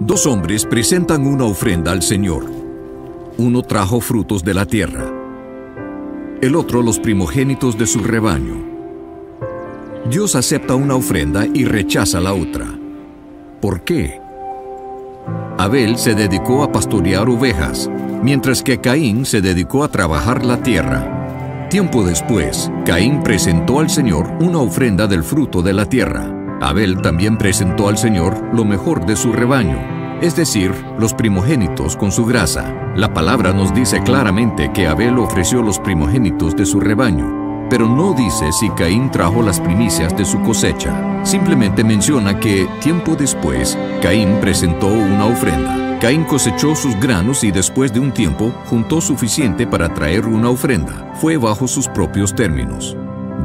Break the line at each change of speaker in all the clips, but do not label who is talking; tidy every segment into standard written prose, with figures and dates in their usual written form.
Dos hombres presentan una ofrenda al Señor. Uno trajo frutos de la tierra, el otro los primogénitos de su rebaño. Dios acepta una ofrenda y rechaza la otra. ¿Por qué? Abel se dedicó a pastorear ovejas, mientras que Caín se dedicó a trabajar la tierra. Tiempo después, Caín presentó al Señor una ofrenda del fruto de la tierra. Abel también presentó al Señor lo mejor de su rebaño, es decir, los primogénitos con su grasa. La palabra nos dice claramente que Abel ofreció los primogénitos de su rebaño, pero no dice si Caín trajo las primicias de su cosecha. Simplemente menciona que, tiempo después, Caín presentó una ofrenda. Caín cosechó sus granos y después de un tiempo juntó suficiente para traer una ofrenda. Fue bajo sus propios términos.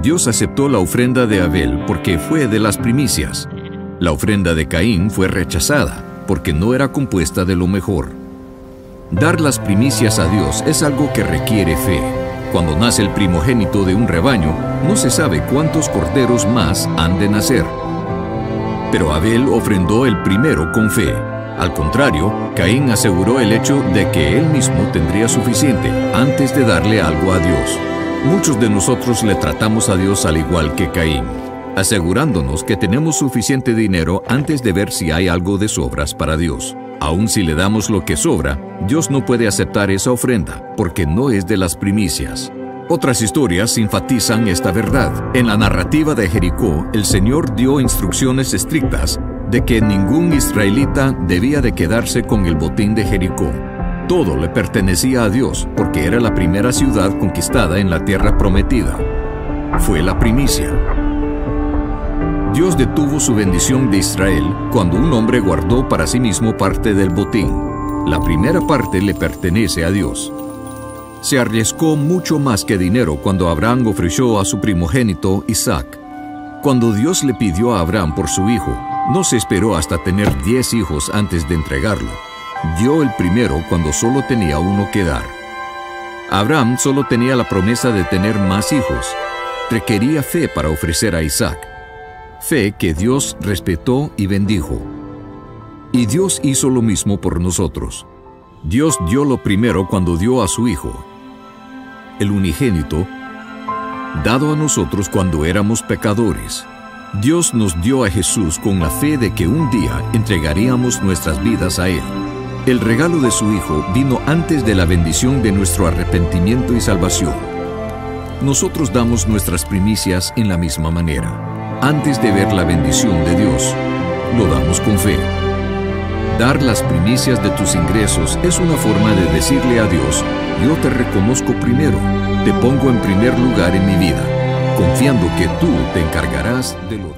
Dios aceptó la ofrenda de Abel porque fue de las primicias. La ofrenda de Caín fue rechazada porque no era compuesta de lo mejor. Dar las primicias a Dios es algo que requiere fe. Cuando nace el primogénito de un rebaño, no se sabe cuántos corderos más han de nacer. Pero Abel ofrendó el primero con fe. Al contrario, Caín aseguró el hecho de que él mismo tendría suficiente antes de darle algo a Dios. Muchos de nosotros le tratamos a Dios al igual que Caín, asegurándonos que tenemos suficiente dinero antes de ver si hay algo de sobras para Dios. Aun si le damos lo que sobra, Dios no puede aceptar esa ofrenda, porque no es de las primicias. Otras historias enfatizan esta verdad. En la narrativa de Jericó, el Señor dio instrucciones estrictas de que ningún israelita debía de quedarse con el botín de Jericó. Todo le pertenecía a Dios, porque era la primera ciudad conquistada en la tierra prometida. Fue la primicia. Dios detuvo su bendición de Israel cuando un hombre guardó para sí mismo parte del botín. La primera parte le pertenece a Dios. Se arriesgó mucho más que dinero cuando Abraham ofreció a su primogénito Isaac. Cuando Dios le pidió a Abraham por su hijo, no se esperó hasta tener 10 hijos antes de entregarlo. Dio el primero cuando solo tenía uno que dar. Abraham solo tenía la promesa de tener más hijos. Requería fe para ofrecer a Isaac. Fe que Dios respetó y bendijo. Y Dios hizo lo mismo por nosotros. Dios dio lo primero cuando dio a su Hijo, el unigénito, dado a nosotros cuando éramos pecadores. Dios nos dio a Jesús con la fe de que un día entregaríamos nuestras vidas a Él. El regalo de su Hijo vino antes de la bendición de nuestro arrepentimiento y salvación. Nosotros damos nuestras primicias en la misma manera. Antes de ver la bendición de Dios, lo damos con fe. Dar las primicias de tus ingresos es una forma de decirle a Dios: yo te reconozco primero, te pongo en primer lugar en mi vida, confiando que tú te encargarás de lo